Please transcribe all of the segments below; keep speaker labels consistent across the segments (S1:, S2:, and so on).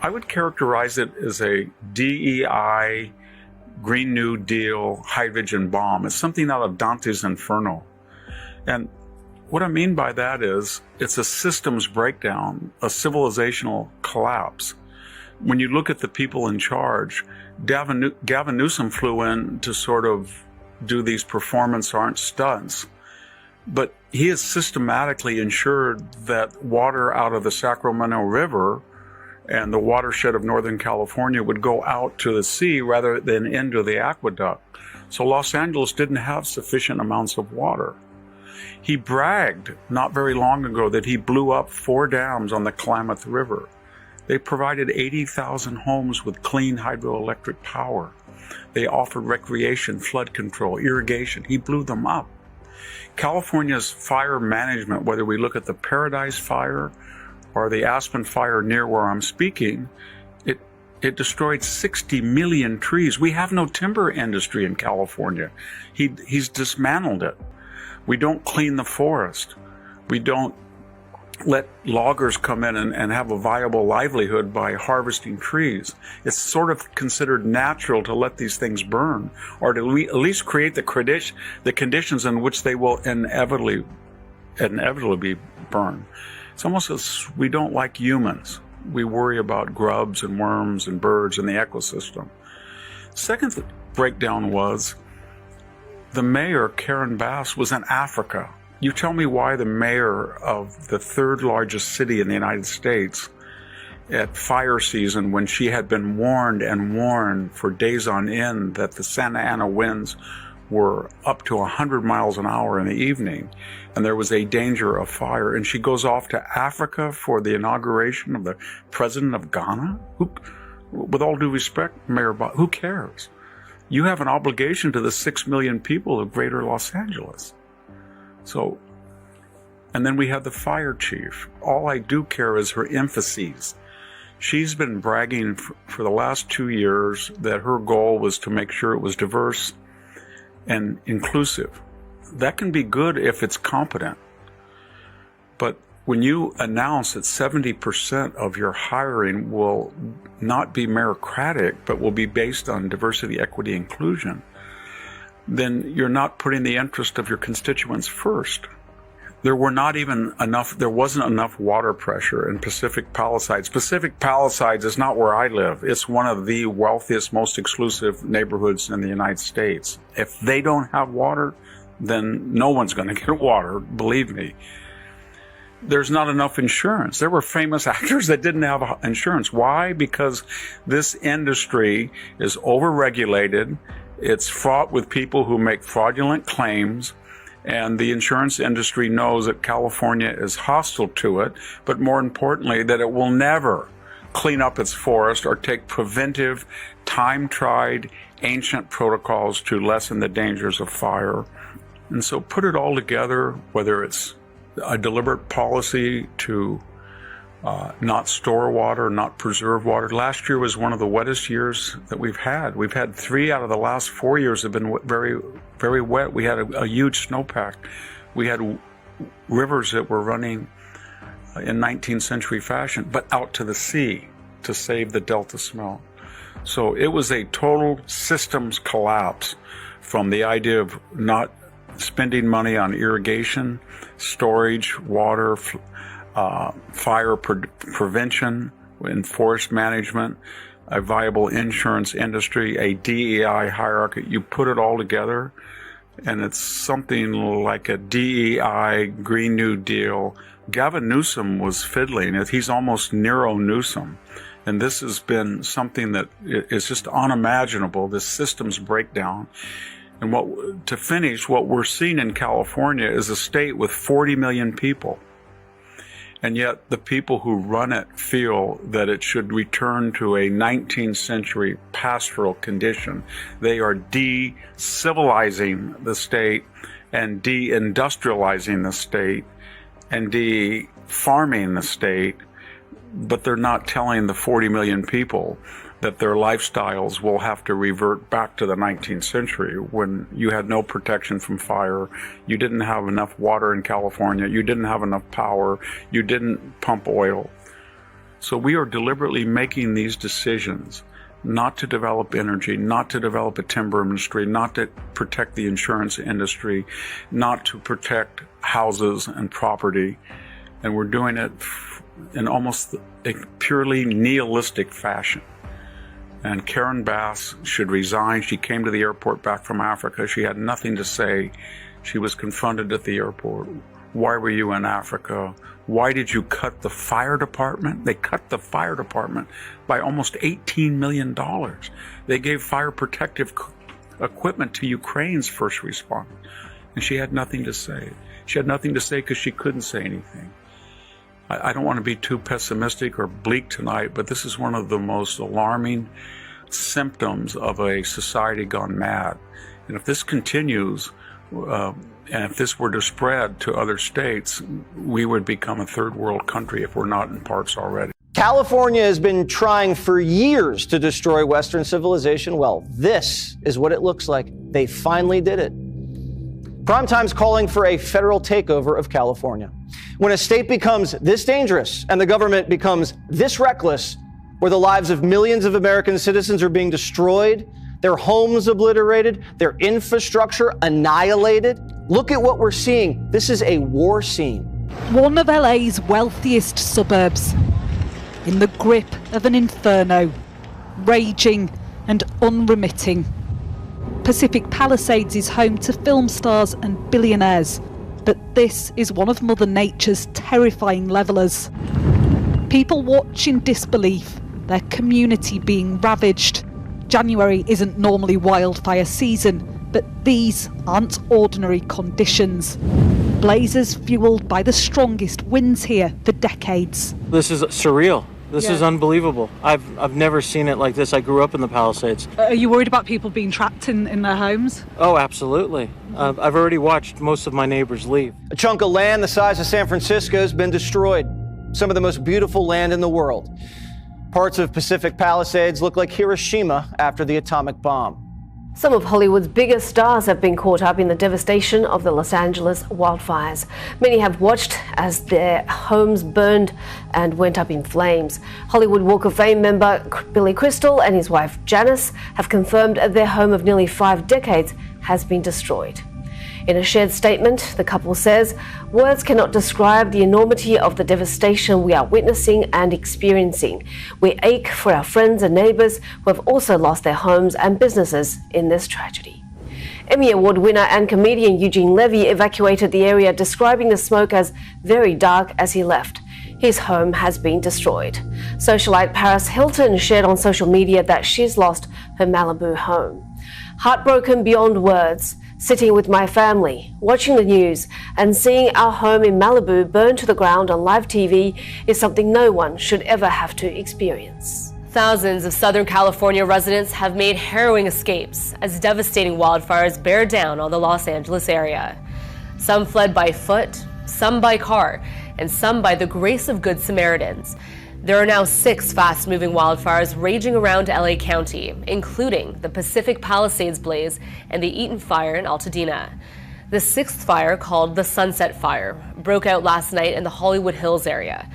S1: I would characterize it as a DEI, Green New Deal, hydrogen bomb. It's something out of Dante's Inferno. And what I mean by that is it's a systems breakdown, a civilizational collapse. When you look at the people in charge, Gavin Newsom flew in to sort of do these performance art stunts, but he has systematically ensured that water out of the Sacramento River and the watershed of Northern California would go out to the sea rather than into the aqueduct. So Los Angeles didn't have sufficient amounts of water. He bragged not very long ago that he blew up 4 dams on the Klamath River. They provided 80,000 homes with clean hydroelectric power. They offered recreation, flood control, irrigation. He blew them up. California's fire management, whether we look at the Paradise Fire or the Aspen Fire near where I'm speaking, it destroyed 60 million trees. We have no timber industry in California. He's dismantled it. We don't clean the forest. We don't let loggers come in and have a viable livelihood by harvesting trees. It's sort of considered natural to let these things burn, or to at least create the conditions in which they will inevitably be burned. It's almost as we don't like humans. We worry about grubs and worms and birds in the ecosystem. Second breakdown was the mayor, Karen Bass, was in Africa. You tell me why the mayor of the 3rd largest city in the United States at fire season, when she had been warned for days on end that the Santa Ana winds were up to 100 miles an hour in the evening and there was a danger of fire, and she goes off to Africa for the inauguration of the president of Ghana? With all due respect, Mayor Bob, who cares? You have an obligation to the 6 million people of greater Los Angeles. So, and then we have the fire chief. All I do care is her emphases. She's been bragging for the last 2 years that her goal was to make sure it was diverse and inclusive. That can be good if it's competent. But when you announce that 70% of your hiring will not be meritocratic, but will be based on diversity, equity, inclusion, then you're not putting the interest of your constituents first. There wasn't enough water pressure in Pacific Palisades. Pacific Palisades is not where I live. It's one of the wealthiest, most exclusive neighborhoods in the United States. If they don't have water, then no one's going to get water, believe me. There's not enough insurance. There were famous actors that didn't have insurance. Why? Because this industry is overregulated. It's fraught with people who make fraudulent claims, and the insurance industry knows that California is hostile to it, but more importantly, that it will never clean up its forest or take preventive, time-tried, ancient protocols to lessen the dangers of fire. And so put it all together, whether it's a deliberate policy to not store water, not preserve water. Last year was one of the wettest years that we've had. We've had 3 out of the last 4 years have been very, very wet. We had a huge snowpack. We had rivers that were running in 19th century fashion, but out to the sea to save the Delta smelt. So it was a total systems collapse, from the idea of not spending money on irrigation, storage, water, fire prevention and forest management, a viable insurance industry, a DEI hierarchy. You put it all together, and it's something like a DEI Green New Deal. Gavin Newsom was fiddling. He's almost Nero Newsom. And this has been something that is just unimaginable, this systems breakdown. And to finish, what we're seeing in California is a state with 40 million people. And yet the people who run it feel that it should return to a 19th century pastoral condition. They are de-civilizing the state and de-industrializing the state and de-farming the state, but they're not telling the 40 million people that their lifestyles will have to revert back to the 19th century, when you had no protection from fire, you didn't have enough water in California, you didn't have enough power, you didn't pump oil. So we are deliberately making these decisions not to develop energy, not to develop a timber industry, not to protect the insurance industry, not to protect houses and property. And we're doing it in almost a purely nihilistic fashion. And Karen Bass should resign. She came to the airport back from Africa. She had nothing to say. She was confronted at the airport. Why were you in Africa? Why did you cut the fire department? They cut the fire department by almost $18 million. They gave fire protective equipment to Ukraine's first responders. And she had nothing to say. She had nothing to say because she couldn't say anything. I don't want to be too pessimistic or bleak tonight, but this is one of the most alarming symptoms of a society gone mad. And if this continues, and if this were to spread to other states, we would become a third world country if we're not in parts already.
S2: California has been trying for years to destroy Western civilization. Well, this is what it looks like. They finally did it. Primetime's calling for a federal takeover of California. When a state becomes this dangerous and the government becomes this reckless, where the lives of millions of American citizens are being destroyed, their homes obliterated, their infrastructure annihilated, look at what we're seeing. This is a war scene.
S3: One of LA's wealthiest suburbs, in the grip of an inferno, raging and unremitting. Pacific Palisades is home to film stars and billionaires, but this is one of Mother Nature's terrifying levelers. People watch in disbelief, their community being ravaged. January isn't normally wildfire season, but these aren't ordinary conditions. Blazes fueled by the strongest winds here for decades.
S4: This is surreal. This is unbelievable. I've never seen it like this. I grew up in the Palisades.
S3: Are you worried about people being trapped in their homes?
S4: Oh, absolutely. I've already watched most of my neighbors leave.
S2: A chunk of land the size of San Francisco has been destroyed. Some of the most beautiful land in the world. Parts of Pacific Palisades look like Hiroshima after the atomic bomb.
S5: Some of Hollywood's biggest stars have been caught up in the devastation of the Los Angeles wildfires. Many have watched as their homes burned and went up in flames. Hollywood Walk of Fame member Billy Crystal and his wife Janice have confirmed their home of nearly 5 decades has been destroyed. In a shared statement, the couple says, "Words cannot describe the enormity of the devastation we are witnessing and experiencing. We ache for our friends and neighbours who have also lost their homes and businesses in this tragedy." Emmy Award winner and comedian Eugene Levy evacuated the area, describing the smoke as very dark as he left. His home has been destroyed. Socialite Paris Hilton shared on social media that she's lost her Malibu home. "Heartbroken beyond words. Sitting with my family, watching the news, and seeing our home in Malibu burn to the ground on live TV is something no one should ever have to experience."
S6: Thousands of Southern California residents have made harrowing escapes as devastating wildfires bear down on the Los Angeles area. Some fled by foot, some by car, and some by the grace of Good Samaritans. There are now 6 fast-moving wildfires raging around LA County, including the Pacific Palisades blaze and the Eaton fire in Altadena. The 6th fire, called the Sunset Fire, broke out last night in the Hollywood Hills area.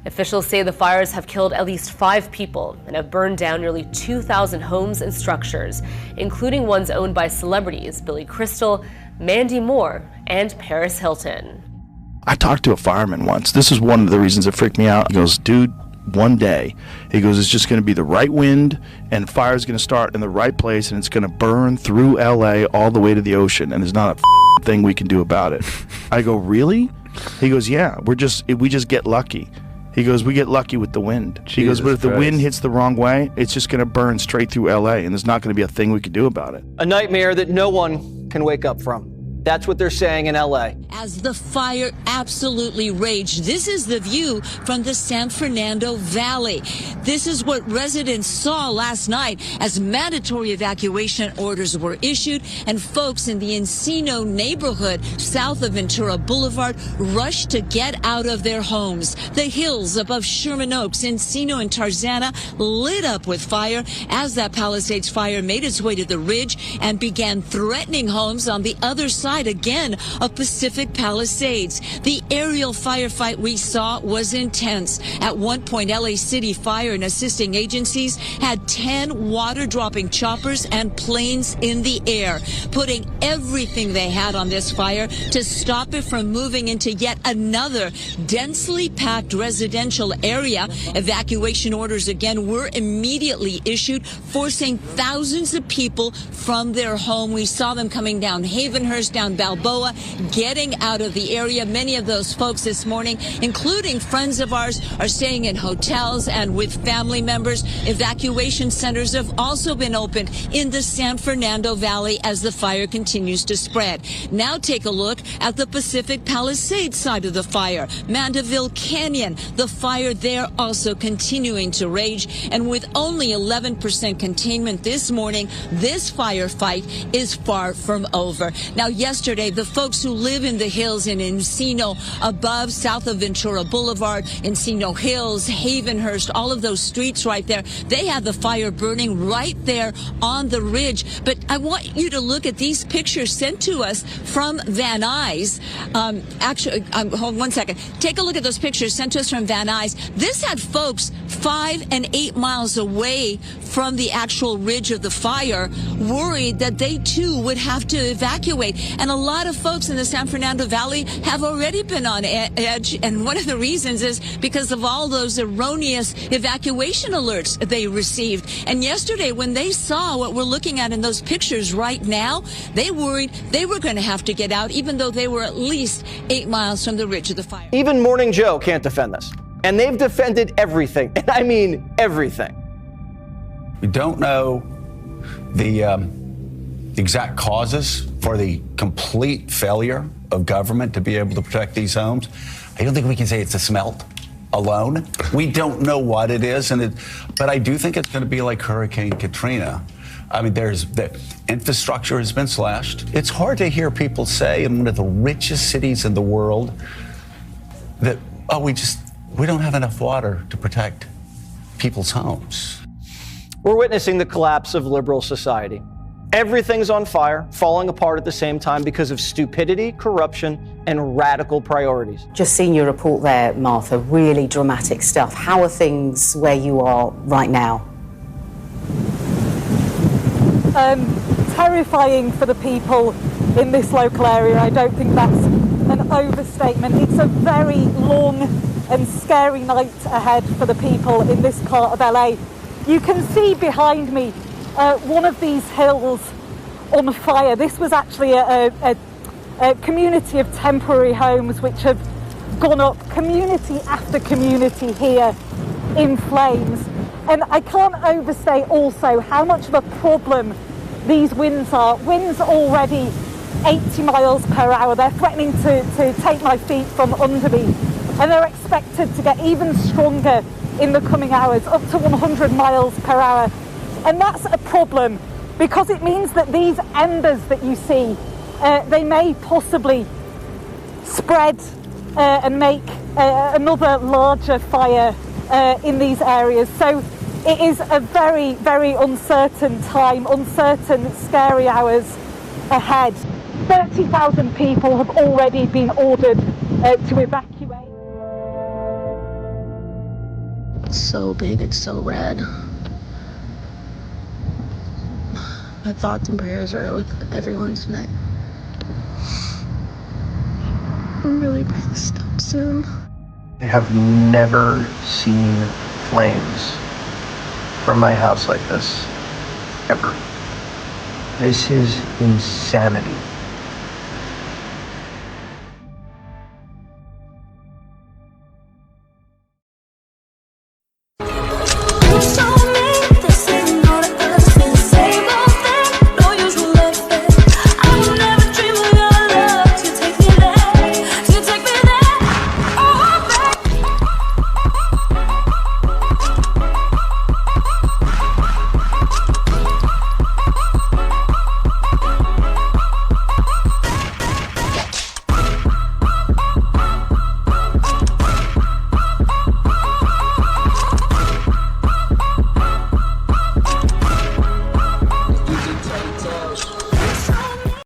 S6: Officials say the fires have killed at least 5 people and have burned down nearly 2,000 homes and structures, including ones owned by celebrities Billy Crystal, Mandy Moore, and Paris Hilton.
S7: I talked to a fireman once. This is one of the reasons that freaked me out. He goes, "Dude, one day," he goes, "it's just going to be the right wind and fire's going to start in the right place and it's going to burn through LA all the way to the ocean and there's not a thing we can do about it." I go, "Really?" He goes, "Yeah, we just get lucky." He goes, "We get lucky with the wind." He goes, "But if the wind hits the wrong way, it's just going to burn straight through LA and there's not going to be a thing we can do about it."
S2: A nightmare that no one can wake up from. That's what they're saying in LA.
S8: As the fire absolutely raged, this is the view from the San Fernando Valley. This is what residents saw last night as mandatory evacuation orders were issued and folks in the Encino neighborhood south of Ventura Boulevard rushed to get out of their homes. The hills above Sherman Oaks, Encino, and Tarzana lit up with fire as that Palisades fire made its way to the ridge and began threatening homes on the other side side again of Pacific Palisades. The aerial firefight we saw was intense. At one point, LA City Fire and assisting agencies had 10 water-dropping choppers and planes in the air, putting everything they had on this fire to stop it from moving into yet another densely packed residential area. Evacuation orders again were immediately issued, forcing thousands of people from their home. We saw them coming down Havenhurst, down Balboa, getting out of the area. Many of those folks this morning, including friends of ours, are staying in hotels and with family members. Evacuation centers have also been opened in the San Fernando Valley as the fire continues to spread. Now take a look at the Pacific Palisades side of the fire. Mandeville Canyon, the fire there also continuing to rage. And with only 11% containment this morning, this firefight is far from over. Now, yesterday, the folks who live in the hills in Encino, above, south of Ventura Boulevard, Encino Hills, Havenhurst, all of those streets right there, they had the fire burning right there on the ridge. But I want you to look at these pictures sent to us from Van Nuys. Hold on one second. Take a look at those pictures sent to us from Van Nuys. This had folks 5 and 8 miles away from the actual ridge of the fire, worried that they too would have to evacuate. And a lot of folks in the San Fernando Valley have already been on edge. And one of the reasons is because of all those erroneous evacuation alerts they received. And yesterday, when they saw what we're looking at in those pictures right now, they worried they were going to have to get out, even though they were at least 8 miles from the ridge of the fire.
S2: Even Morning Joe can't defend this. And they've defended everything. And I mean everything.
S9: We don't know the exact causes for the complete failure of government to be able to protect these homes. I don't think we can say it's a smelt alone. We don't know what it is, but I do think it's going to be like Hurricane Katrina. I mean, the infrastructure has been slashed. It's hard to hear people say in one of the richest cities in the world that, we don't have enough water to protect people's homes.
S2: We're witnessing the collapse of liberal society. Everything's on fire, falling apart at the same time because of stupidity, corruption, and radical priorities.
S10: Just seeing your report there, Martha, really dramatic stuff. How are things where you are right now?
S3: Terrifying for the people in this local area. I don't think that's an overstatement. It's a very long and scary night ahead for the people in this part of LA. You can see behind me one of these hills on fire. This was actually a community of temporary homes which have gone up, community after community here, in flames. And I can't overstate also how much of a problem these winds are. Winds already 80 miles per hour. They're threatening to take my feet from under me. And they're expected to get even stronger in the coming hours, up to 100 miles per hour. And that's a problem because it means that these embers that you see, they may possibly spread and make another larger fire in these areas. So it is a very, very uncertain time, uncertain, scary hours ahead. 30,000 people have already been ordered to evacuate.
S11: It's so big, it's so red. My thoughts and prayers are with everyone tonight. I'm really praying this stops soon.
S12: I have never seen flames from my house like this, ever. This is insanity.